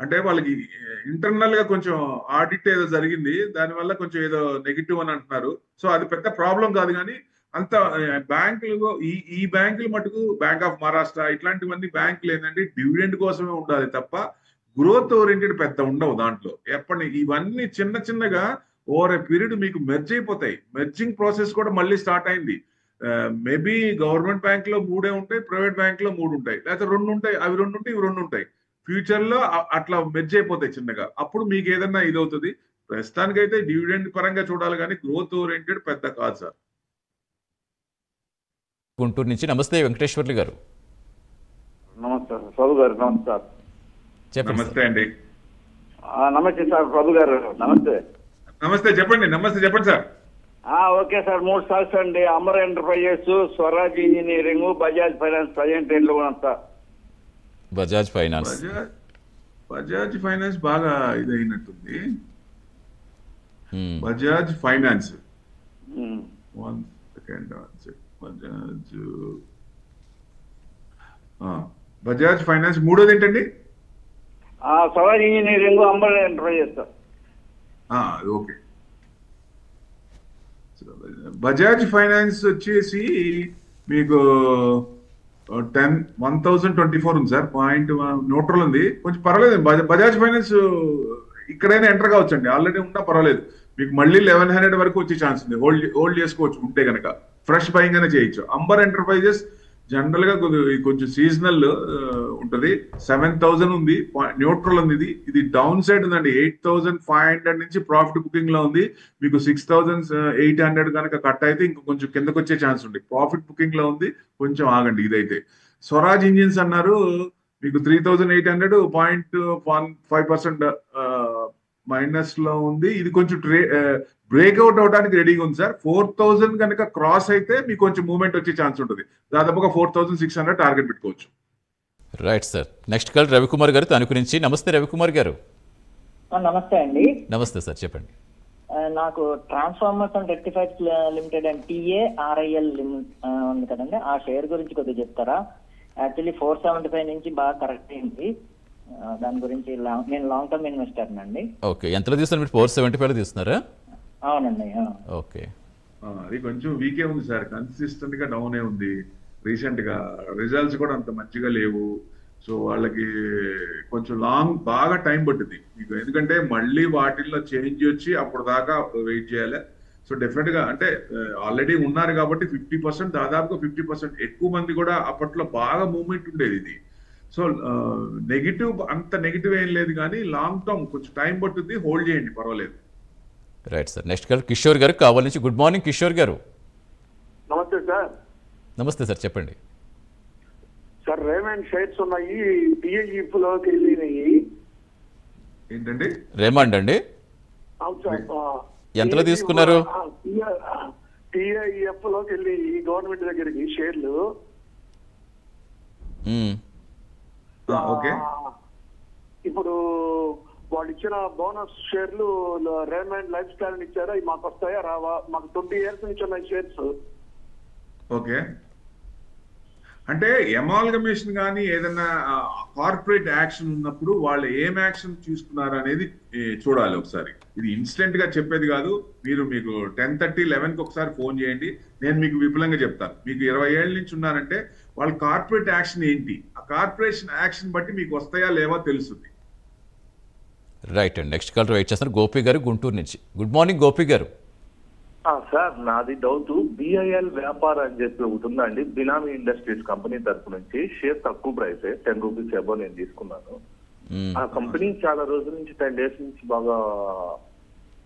అంటే వాళ్ళకి ఇంటర్నల్ గా కొంచెం ఆడిట్ ఏదో జరిగింది, దానివల్ల కొంచెం ఏదో నెగిటివ్ అని అంటున్నారు. సో అది పెద్ద ప్రాబ్లం కాదు, కానీ అంత బ్యాంకులు ఈ బ్యాంకులు మటుకు బ్యాంక్ ఆఫ్ మహారాష్ట్ర ఇట్లాంటివన్నీ బ్యాంకులు ఏంటంటే డివిడెండ్ కోసమే ఉండాలి తప్ప గ్రోత్ ఓరియంటెడ్ పెద్ద ఉండవు దాంట్లో. ఇవన్నీ చిన్న చిన్నగా ఓవర్ ఏ పీరియడ్ మీకు మెర్జ్ అయిపోతాయి. మెర్జింగ్ ప్రాసెస్ కూడా మళ్ళీ స్టార్ట్ అయింది. మేబీ గవర్నమెంట్ బ్యాంక్ లో 3 ఉంటాయి, ప్రైవేట్ బ్యాంక్ లో 3 ఉంటాయి, లేకపోతే 2 ఉంటాయి, అవి 2 ఉంటాయి, ఇవి 2 ఉంటాయి. ఫ్యూచర్ లో అట్లా మెర్జ్ అయిపోతాయి చిన్నగా. అప్పుడు మీకు ఏదన్నా ఇది అవుతుంది. ప్రస్తుతానికైతే డివిడెండ్ పరంగా చూడాలి కానీ గ్రోత్ ఓరియంటెడ్ పెద్ద కాదు సార్. గుంటూరు నుంచి నమస్తే వెంకటేశ్వర్లు గారు. నమస్తే ప్రభు గారు. నమస్కారం. నమస్తే అండి. నమస్తే సార్ ప్రభు గారు. నమస్తే. నమస్తే చెప్పండి. నమస్తే చెప్పండి సార్. Okay sir. 3 స్టాక్స్ అండి. Amar enterprises, Swaraj engineering, Bajaj finance present రేట్లో కూడా sir. Bajaj finance. Bajaj finance బాగా ఇదైనట్టుంది. Bajaj finance 1 second. Bajaj finance మూడోది ఏంటండి? Swaraj engineering, Amar enterprises sir. Okay. Bajaj finance వచ్చేసి మీకు 1024 ఉంది సార్. పాయింట్ న్యూట్రల్ ఉంది, కొంచెం పర్వాలేదు. బజాజ్ ఫైనాన్స్ ఇక్కడైనా ఎంటర్ కావచ్చు అండి. ఆల్రెడీ ఉన్నా పర్వాలేదు. మీకు మళ్ళీ 1100 వరకు వచ్చే ఛాన్స్ ఉంది. హోల్డ్ చేసుకోవచ్చు ఉంటే కనుక. ఫ్రెష్ బయింగ్ అనే చేయొచ్చు. అంబర్ ఎంటర్ప్రైజెస్ జనరల్ గా కొంచెం సీజనల్ ఉంటది. 7000 ఉంది, న్యూట్రల్ ఉంది. ఇది డౌన్ సైడ్ ఉందండి. 8500 నుంచి ప్రాఫిట్ బుకింగ్ లో ఉంది. మీకు 6800 కనుక కట్ అయితే ఇంక కొంచెం కిందకు వచ్చే ఛాన్స్ ఉంది. ప్రాఫిట్ బుకింగ్ లో ఉంది, కొంచెం ఆగండి. ఇదైతే స్వరాజ్ ఇంజిన్స్ అన్నారు, మీకు 3800 0.15% మైనస్ లో ఉంది. ఇది కొంచెం బ్రేక్అవుట్ అవడానికి రెడీగా ఉంది సార్. 4000 కనుక క్రాస్ అయితే మీకు కొంచెం మూవ్మెంట్ వచ్చే ఛాన్స్ ఉంటుంది. దాదాపుగా 4600 టార్గెట్ పెట్టుకోవచ్చు. Right sir. Next call Ravikumar గారు తణుకు నుంచి. నమస్తే రవికుమార్ గారు. నమస్తే అండి. నమస్తే సార్, చెప్పండి. నాకు transformers and rectifiers limited and TARIL ఉంది కదండి, ఆ షేర్ గురించి కొద్దిగా చెప్తారా? యాక్చువల్లీ 475 నుంచి బాగా కరెక్ట్ అయింది. దాని గురించి నేను లాంగ్ టర్మ్ ఇన్వెస్టర్ అండి. ఓకే. ఎంతలో తీస్తున్నారు మీరు? 475 తీస్తున్నారా? అవునండి. ఓకే. అది కొంచెం వీకే ఉంది సార్. కన్సిస్టెంట్ గా డౌనే ఉంది. రీసెంట్ గా రిజల్ట్స్ కూడా అంత మంచిగా లేవు. సో వాళ్ళకి కొంచెం బాగా టైం పట్టుద్ది మీకు. ఎందుకంటే మళ్ళీ వాటిల్లో చేంజ్ వచ్చి అప్పుడు దాకా వెయిట్ చేయాలి. సో డెఫినెట్ గా అంటే ఆల్రెడీ ఉన్నారు కాబట్టి 50%, దాదాపుగా 50% ఎక్కువ మంది కూడా అప్పట్లో బాగా మూవ్మెంట్ ఉండేది ఇది. సో అంత నెగిటివ్ ఏం లేదు కానీ లాంగ్ టర్మ్ కొంచెం టైం పట్టుద్ది. హోల్డ్ చేయండి, పర్వాలేదు. Right sir. Next call Kishore గారు కావాలి నుంచి. గుడ్ మార్నింగ్ కిషోర్ గారు. నమస్తే సార్. నమస్తే సార్, చెప్పండి. సార్ రేమండ్ షేర్స్ ఉన్నాయి, TIF లోకి వెళ్ళినాయి. ఏంటండి రేమండ్ అండి? అవును సార్. ఎంతలో తీసుకున్నారు? TIF లోకి వెళ్ళి గవర్నమెంట్ దగ్గరికి షేర్లు. ఓకే. ఇప్పుడు వాళ్ళు ఇచ్చిన బోనస్ షేర్లు రేమండ్ లైఫ్ స్టైల్ ఇచ్చారా? మాకు వస్తాయా రావా? మాకు 20 years నుంచి ఉన్నాయి షేర్స్. ఓకే. అంటే ఎమాల్గమేషన్ కానీ ఏదైనా కార్పొరేట్ యాక్షన్ ఉన్నప్పుడు వాళ్ళు ఏం యాక్షన్ తీసుకున్నారు అనేది చూడాలి ఒకసారి. ఇది ఇన్స్టెంట్ గా చెప్పేది కాదు. మీకు 10:30, 11కి ఒకసారి ఫోన్ చేయండి, నేను మీకు విపులంగా చెప్తాను. మీకు 20 ఏళ్ళ నుంచి ఉన్నారంటే వాళ్ళ కార్పొరేట్ యాక్షన్ ఏంటి, ఆ కార్పొరేషన్ యాక్షన్ బట్టి మీకు వస్తాయా లేవా తెలుస్తుంది. రైట్ అండి. నెక్స్ట్ కాల్ వెయిట్ చేస్తారు. గోపి గారు గుంటూరు నుంచి. గుడ్ మార్నింగ్ గోపి గారు. సార్ నాది డౌట్, BIL వ్యాపార అని చెప్పి ఒకటి ఉందండి, బినామీ ఇండస్ట్రీస్ కంపెనీ తరఫు నుంచి. షేర్ తక్కువ ప్రైస్, 10 రూపీస్ అబో నేను తీసుకున్నాను. ఆ కంపెనీ చాలా రోజుల నుంచి 10 days నుంచి బాగా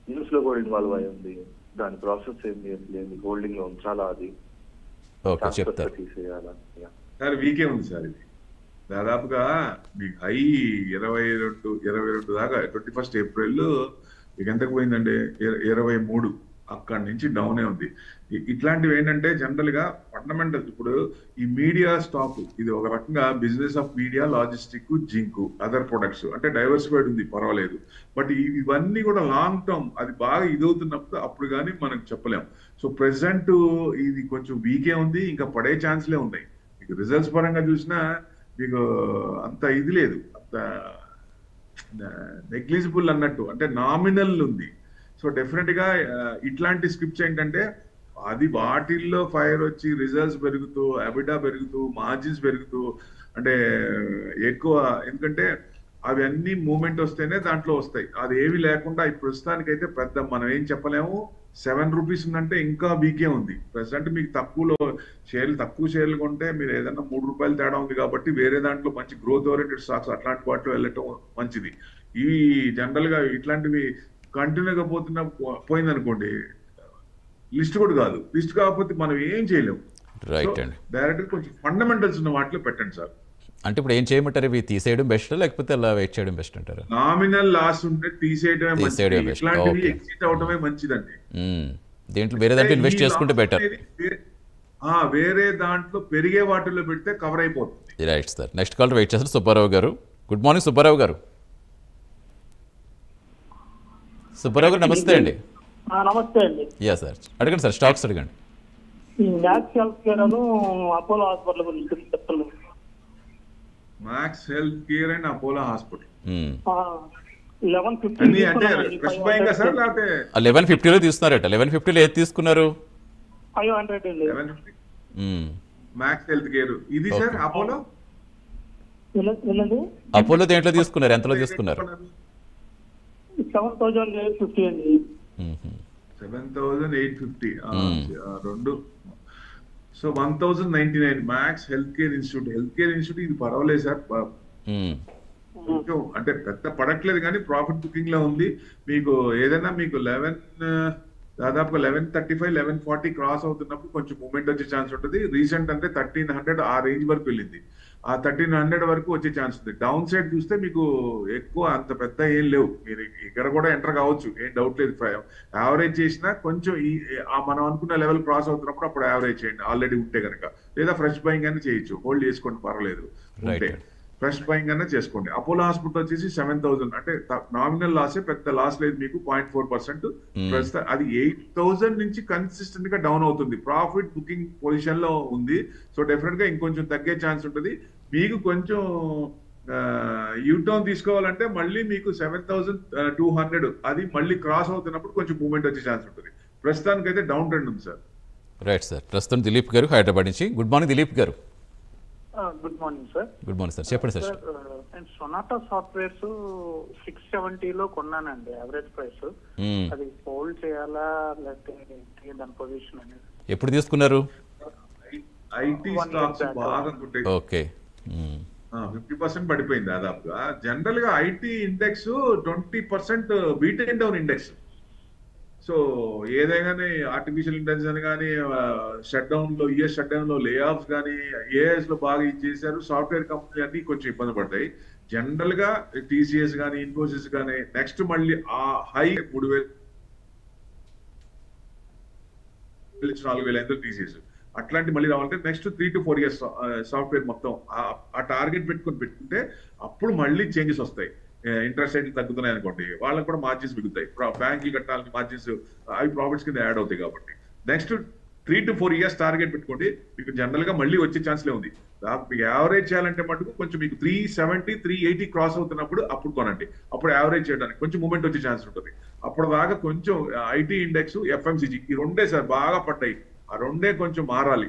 న్యూస్ లో కూడా ఇన్వాల్వ్ అయి ఉంది. దాని ప్రాసెస్ ఏంటి? హోల్డింగ్ లో ఉంచాలా, అది తీసేయాలా? సార్ వీకే ఉంది సార్. ఇది దాదాపుగా మీకు హై 22 దాకా 21 April మీకు ఎంతకు పోయిందండి? 23. అక్కడి నుంచి డౌనే ఉంది. ఇట్లాంటివి ఏంటంటే జనరల్ గా ఫండమెంటల్స్. ఇప్పుడు ఈ మీడియా స్టాక్ ఇది ఒక రకంగా business of media, logistic, zinc, other products అంటే డైవర్సిఫైడ్ ఉంది, పర్వాలేదు. బట్ ఇవన్నీ కూడా లాంగ్ టర్మ్ అది బాగా ఇదవుతున్నప్పుడు అప్పుడు కానీ మనకు చెప్పలేం. సో ప్రెసెంట్ ఇది కొంచెం వీకే ఉంది, ఇంకా పడే ఛాన్స్లే ఉన్నాయి. మీకు రిజల్ట్స్ పరంగా చూసినా మీకు అంత ఇది లేదు, అంత నెగ్లిజిబుల్ అన్నట్టు, అంటే నామినల్ ఉంది. సో డెఫినెట్ గా ఇట్లాంటి స్క్రిప్ట్స్ ఏంటంటే అది వాటిల్లో ఫైర్ వచ్చి రిజల్ట్స్ పెరుగుతూ అబిడా పెరుగుతూ మార్జిన్స్ పెరుగుతూ అంటే ఎక్కువ, ఎందుకంటే అవి అన్ని మూమెంట్ వస్తేనే దాంట్లో వస్తాయి. అది ఏవి లేకుండా ఇప్పుడు ప్రస్తుతానికైతే పెద్ద మనం ఏం చెప్పలేము. 7 రూపీస్ ఉందంటే ఇంకా వీకే ఉంది. ప్రజెంట్ మీకు తక్కువ షేర్లు కొంటే మీరు ఏదైనా 3 రూపాయలు తేడా ఉంది కాబట్టి వేరే దాంట్లో మంచి గ్రోత్ ఓరియంటెడ్ స్టాక్స్ అట్లాంటి వాటిలో వెళ్ళటం మంచిది. ఇవి జనరల్ గా ఇట్లాంటివి కంటిన్యూగా పోయిందనుకోండి, లిస్ట్ కూడా కాదు. లిస్ట్ కాకపోతే మనం ఏం చేయలేము. రైట్ అండి. డైరెక్ట్ కొంచెం ఫండమెంటల్స్ ఉన్న వాటిలో పెట్టండి సార్. అంటే ఇప్పుడు ఏం చేయమంటారు? ఇవి తీసేయడం బెస్ట్ లేకపోతే అలా వెయిట్ చేయడం బెస్ట్ అంటారు? నామినల్ లాస్ ఉంటే తీసేయడమే మంచిది. ఇట్లాంటివి ఎగ్జిట్ అవడమే మంచిదండి. దీంట్లో వేరే దాంట్లో ఇన్వెస్ట్ చేసుకుంటే బెటర్. వేరే దాంట్లో పెరిగే వాటిల్లో పెడితే కవర్ అయిపోతుంది. Right sir. Next call wait చేస్తారు సుబ్బారావు గారు. గుడ్ మార్నింగ్ సుబ్బారావు గారు. సుబ్బారావు గారు నమస్తే అండి. నమస్తే అండి. యా సార్, అడగండి సార్, స్టాక్స్ అడగండి. Max health care Apollo hospital గురించి చెప్తున్నాను. Max health care and Apollo hospital 1150 అంటే ఫ్రెష్ బయింగ్ సార్ లేకపోతే 1150లో తీసుకున్నారట. 1150లో ఏది తీసుకున్నారు? 500 అండి. మ్యాక్స్ హెల్త్ కేర్ ఇది సార్. అపోలో దేంట్లో తీసుకున్నారు? ఎంతలో తీసుకున్నారు? 7,850 అండి. 7,850 రెండు. So 1,099 max health care institute. ఇది పర్వాలేదు సార్, కొంచెం అంటే పెద్ద పడట్లేదు కానీ ప్రాఫిట్ బుకింగ్ లో ఉంది. మీకు ఏదైనా మీకు దాదాపుగా 1135 1140 క్రాస్ అవుతున్నప్పుడు కొంచెం మూమెంట్ వచ్చే ఛాన్స్ ఉంటుంది. రీసెంట్ అంటే 1300 ఆ రేంజ్ వరకు వెళ్ళింది. ఆ 1300 వరకు వచ్చే ఛాన్స్ ఉంది. డౌన్ సైడ్ చూస్తే మీకు ఎక్కువ అంత పెద్ద ఏం లేవు. మీరు ఇక్కడ కూడా ఎంటర్ కావచ్చు, ఏం డౌట్ లేదు. యావరేజ్ చేసినా కొంచెం మనం అనుకున్న లెవెల్ క్రాస్ అవుతున్నప్పుడు అప్పుడు యావరేజ్ చేయండి ఆల్రెడీ ఉంటే కనుక. లేదా ఫ్రెష్ బయింగ్ అని చేయొచ్చు, హోల్డ్ చేసుకోండి పర్వాలేదు. ఉంటే ఫ్రెష్ బయింగ్ అనే చేసుకోండి. అపోలో హాస్పిటల్ వచ్చేసి 7,000 అంటే నామినల్ లాసే, పెద్ద లాస్ లేదు మీకు, 0.4%. ప్రస్తుతం అది 8,000 నుంచి కన్సిస్టెంట్ గా డౌన్ అవుతుంది. ప్రాఫిట్ బుకింగ్ పొజిషన్ లో ఉంది. సో డెఫినెట్ గా ఇంకొంచెం తగ్గే ఛాన్స్ ఉంటుంది. మీకు కొంచెం యూటర్న్ తీసుకోవాలంటే మళ్ళీ మీకు 7,200 అది మళ్ళీ క్రాస్ అవుతున్నప్పుడు కొంచెం మూవ్మెంట్ వచ్చే ఛాన్స్ ఉంటుంది. ప్రస్తుతానికి అయితే డౌన్ ట్రెండ్ ఉంది సార్. Right sir. ప్రస్తుతం దిలీప్ గారు హైదరాబాద్ నుంచి. గుడ్ మార్నింగ్ దిలీప్ గారు. Good morning sir. Good morning sir, చెప్పండి సార్. నేను సొనాటా సాఫ్ట్వేర్స్ 670లో కొన్నానండి, యావరేజ్ ప్రైస్. అది హోల్డ్ చేయాలా లేకపోతే దాని పొజిషన్ అనేది? ఎప్పుడు తీసుకున్నారు? ఐటీ స్టాక్స్ బాగా కొట్టాయి. ఓకే, 50% పడిపోయింది దాదాపుగా. జనరల్ గా IT index 20% beat and down index. So ఏదైనా ఆర్టిఫిషియల్ ఇంటెలిజెన్స్ కానీ షట్ డౌన్ లో యూఎస్ షట్ డౌన్ లో లే ఆఫ్స్ కానీ ఏఎస్ లో బాగా ఇచ్చేసారు. సాఫ్ట్వేర్ కంపెనీ అన్ని కొంచెం ఇబ్బంది పడతాయి. జనరల్ గా టీసీఎస్ కానీ ఇన్ఫోసిస్ కానీ నెక్స్ట్ మళ్ళీ ఆ హై 3,000-4,500 టీసీఎస్ అట్లాంటి మళ్ళీ రావాలంటే నెక్స్ట్ 3 to 4 years సాఫ్ట్వేర్ మొత్తం ఆ టార్గెట్ పెట్టుకుంటే అప్పుడు మళ్ళీ చేంజెస్ వస్తాయి. ఇంట్రెస్ట్ రేట్లు తగ్గుతున్నాయి అనుకోండి, వాళ్ళకి కూడా మార్జిన్స్ మిగుతాయి. బ్యాంకులు కట్టాలని మార్జిన్స్ అవి ప్రాఫిట్స్ కింద యాడ్ అవుతాయి. కాబట్టి నెక్స్ట్ 3 to 4 years టార్గెట్ పెట్టుకోండి. మీకు జనరల్ గా మళ్ళీ వచ్చే ఛాన్స్లే ఉంది. మీకు యావరేజ్ చేయాలంటే మటుకు కొంచెం మీకు 370 380 క్రాస్ అవుతున్నప్పుడు అప్పుడు కొనండి. అప్పుడు యావరేజ్ చేయడానికి కొంచెం మూమెంట్ వచ్చే ఛాన్స్ ఉంటుంది. అప్పుడు దాకా కొంచెం ఐటీ ఇండెక్స్ ఎఫ్ఎంసీజీ ఈ రెండే సార్ బాగా పడ్డాయి. ఆ రెండే కొంచెం మారాలి.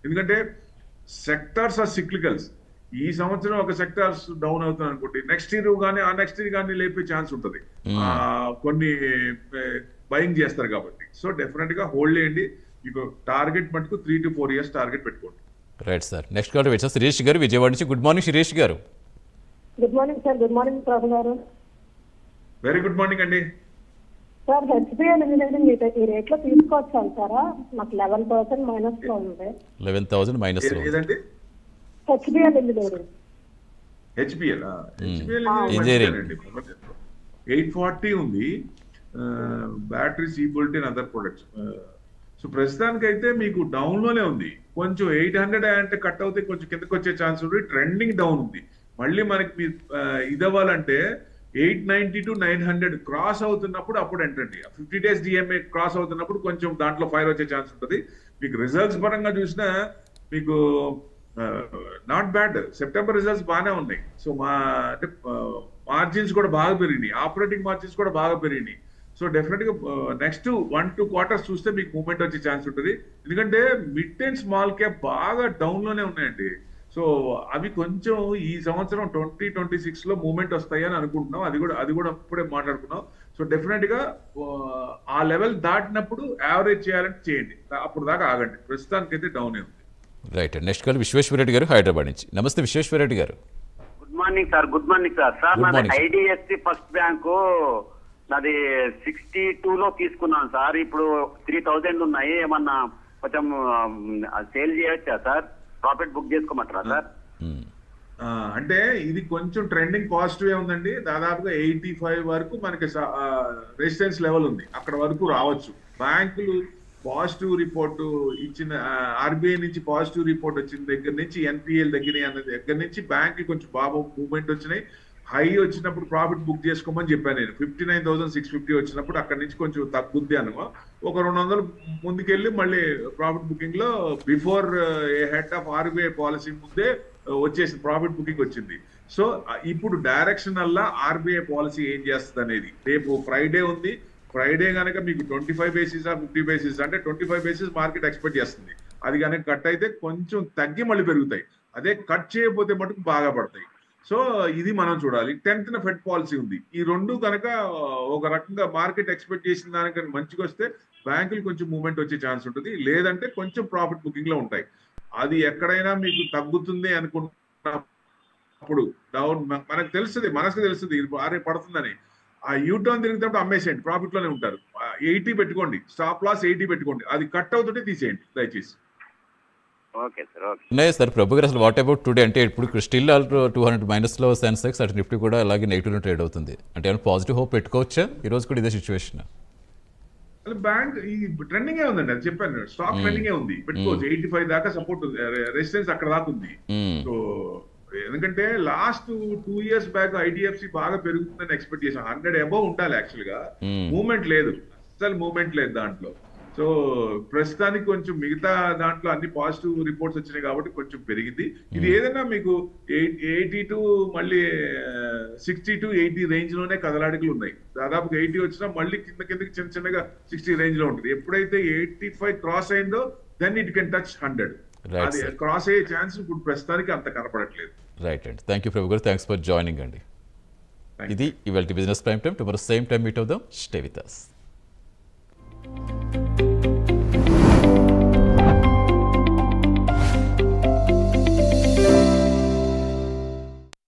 ఎందుకంటే సెక్టార్స్ ఆర్ సిక్లికల్స్. ఈ సంవత్సరం ఒక సెక్టార్స్ డౌన్ అవుతుంది అనుకోండి, నెక్స్ట్ ఇయర్ కానీ ఆ నెక్స్ట్ ఇయర్ కానీ లేపే ఛాన్స్ ఉంటుంది. కొన్ని బయింగ్ చేస్తారు కాబట్టి. సో డెఫినెట్ గా హోల్డ్ చేయండి. మీకు టార్గెట్ మటుకు 3 to 4 years టార్గెట్ పెట్టుకోండి. Right sir. నెక్స్ట్ కాల్ వచ్చేసి శిరీష్ గారు విజయవాడ నుంచి. గుడ్ మార్నింగ్ శిరీష్ గారు. Good morning sir. Good morning Prabhu గారు. వెరీ గుడ్ మార్నింగ్ అండి. సార్ హెచ్పిఎల్ ఇంజనీరింగ్ ఈ రేట్ లో తీసుకోవచ్చు అంటారా? నాకు 11% మైనస్ లో ఉంది. 11,000 మైనస్ లో ఏదండి? HPL engineering. హెచ్పిఎల్ ఇంజనీరింగ్ 840 ఉంది. Batteries equal to other products. So ప్రస్తుతానికి అయితే మీకు డౌన్ లోనే ఉంది. కొంచెం 800 అంటే కట్ అవుతే కొంచెం కిందకి వచ్చే ఛాన్స్ ఉంది. ట్రెండింగ్ డౌన్ ఉంది. మళ్ళీ మనకి ఇది అవ్వాలంటే 890 to 900 క్రాస్ అవుతున్నప్పుడు అప్పుడు ఎంటండి. 50 days డిఎంఏ క్రాస్ అవుతున్నప్పుడు కొంచెం దాంట్లో ఫైర్ వచ్చే ఛాన్స్ ఉంటుంది. మీకు రిజల్ట్స్ పరంగా చూసినా మీకు నాట్ బ్యాడ్. సెప్టెంబర్ రిజల్ట్స్ బాగానే ఉన్నాయి. సో అంటే మార్జిన్స్ కూడా బాగా పెరిగినాయి. ఆపరేటింగ్ మార్జిన్స్ కూడా బాగా పెరిగినాయి. సో డెఫినెట్ గా నెక్స్ట్ 1-2 క్వార్టర్స్ చూస్తే మీకు మూవ్మెంట్ వచ్చే ఛాన్స్ ఉంటుంది. ఎందుకంటే మిడ్ అండ్ స్మాల్ క్యాప్ బాగా డౌన్ లోనే ఉన్నాయండి. సో అవి కొంచెం ఈ సంవత్సరం 2026 లో మూవ్మెంట్ వస్తాయని అనుకుంటున్నాం. అది కూడా ఇప్పుడే మాట్లాడుకున్నాం. సో డెఫినెట్ గా ఆ లెవెల్ దాటినప్పుడు యావరేజ్ చేయాలంటే చేయండి, అప్పుడు దాకా ఆగండి. ప్రస్తుతానికి అయితే డౌన్ ఉంది. రైట్. నెక్స్ట్ కాల్ విశ్వేశ్వరరెడ్డి గారు హైదరాబాద్ నుంచి. నమస్తే విశ్వేశ్వరరెడ్డి గారు. Good morning sir. Good morning sir. నాది ఐడిఎఫ్సి ఫస్ట్ బ్యాంకు నాది 62 లో తీసుకున్నాను సార్. ఇప్పుడు 3000 ఉన్నాయి. ఏమన్నా కొంచెం సేల్ చేయొచ్చా సార్? ప్రాఫిట్ బుక్ చేసుకోమంటారా సార్? అంటే ఇది కొంచెం ట్రెండింగ్ పాజిటివ్ ఉందండి. దాదాపుగా 85 వరకు మనకి రెసిస్టెన్స్ లెవెల్ ఉంది, అక్కడ వరకు రావచ్చు. బ్యాంకులు పాజిటివ్ రిపోర్టు ఇచ్చిన, ఆర్బీఐ నుంచి పాజిటివ్ రిపోర్ట్ వచ్చిన దగ్గర నుంచి, ఎన్పిఎల్ దగ్గర నుంచి బ్యాంక్ కొంచెం బాగా మూవ్మెంట్ వచ్చినాయి. హై వచ్చినప్పుడు ప్రాఫిట్ బుక్ చేసుకోమని చెప్పాను నేను. 59,650 వచ్చినప్పుడు అక్కడ నుంచి కొంచెం తగ్గుద్ది అనుకో, ఒక 200 ముందుకెళ్ళి మళ్ళీ ప్రాఫిట్ బుకింగ్ లో before head of RBI policy ముందే వచ్చేసి ప్రాఫిట్ బుకింగ్ వచ్చింది. సో ఇప్పుడు డైరెక్షన్ అలా ఆర్బీఐ పాలసీ ఏం చేస్తుంది అనేది. రేపు ఫ్రైడే ఉంది. ఫ్రైడే కనుక మీకు 25 బేసిస్ 50 బేసిస్ అంటే 25 బేసిస్ మార్కెట్ ఎక్స్పెక్ట్ చేస్తుంది. అది కనుక కట్ అయితే కొంచెం తగ్గి మళ్ళీ పెరుగుతాయి. అదే కట్ చేయకపోతే మటుకు బాగా పడతాయి. సో ఇది మనం చూడాలి. 10th ఫెడ్ పాలసీ ఉంది. ఈ రెండు కనుక ఒక రకంగా మార్కెట్ ఎక్స్పెక్ట్ చేసిన దానికన్నా మంచిగా వస్తే బ్యాంకులు కొంచెం మూవ్మెంట్ వచ్చే ఛాన్స్ ఉంటుంది. లేదంటే కొంచెం ప్రాఫిట్ బుకింగ్ లో ఉంటాయి. అది ఎక్కడైనా మీకు తగ్గుతుంది అనుకున్నప్పుడు డౌన్ మనకు తెలుస్తుంది అరే పడుతుందని. ఆ యూటర్న్ తిరిగినప్పుడు అమ్మేసేయండి, ప్రాఫిట్ లోనే ఉంటారు. 80 పెట్టుకోండి, స్టాప్ లాస్ 80 పెట్టుకోండి. అది కట్ అవుతుంటే తీసేయండి దయచేసి. Okay sir. ఓకే. ఉన్నాయి సార్. ప్రభు గారు అసలు వాట్ అబౌట్ టుడే అంటే ఇప్పుడు స్టిల్ 200 మైనస్లో సెన్సెక్స్, అటు నిఫ్టీ కూడా అలాగే నెగిటివ్లో ట్రేడ్ అవుతుంది. అంటే ఏమైనా పాజిటివ్ హోప్ పెట్టుకోవచ్చా? ఈ రోజు కూడా ఇదే సిచ్యువేషన్. బ్యాంక్ ఈ ట్రెండింగే ఉందండి, అది చెప్పాను. స్టాక్ ట్రెండింగే ఉంది, పెట్టుకోవచ్చు. 85 దాకా సపోర్ట్ ఉంది, రెసిస్టెన్స్ అక్కడ దాకా ఉంది. సో ఎందుకంటే లాస్ట్ 2 years బ్యాక్ ఐడిఎఫ్సి బాగా పెరుగుతుందని ఎక్స్పెక్ట్ చేసాం. 100 అబౌవ్ ఉండాలి యాక్చువల్ గా. మూవ్మెంట్ లేదు, అసలు మూవ్మెంట్ లేదు దాంట్లో. సో ప్రస్తుతానికి కొంచెం మిగతా దాంట్లో అన్ని పాజిటివ్ రిపోర్ట్స్ వచ్చినాయి కాబట్టి కొంచెం పెరిగింది. ఇది ఏదైనా మీకు 82 మళ్ళీ 60-80 రేంజ్ లోనే కదలాడికలు ఉన్నాయి. దాదాపుగా 80 వచ్చినా మళ్ళీ కిందకి చిన్నగా 60 రేంజ్ లో ఉంటుంది. ఎప్పుడైతే 85 క్రాస్ అయిందో దెన్ ఇట్ కెన్ టచ్ 100. అది క్రాస్ అయ్యే ఛాన్స్ ఇప్పుడు ప్రస్తుతానికి అంత కనపడట్లేదు. రైట్ అండి. థ్యాంక్ యూ ప్రభు గారు. థ్యాంక్స్ ఫర్ జాయినింగ్ అండి. ఇది ఇవాళ business prime time. Tomorrow same time meet అవుదాం. Stay with us.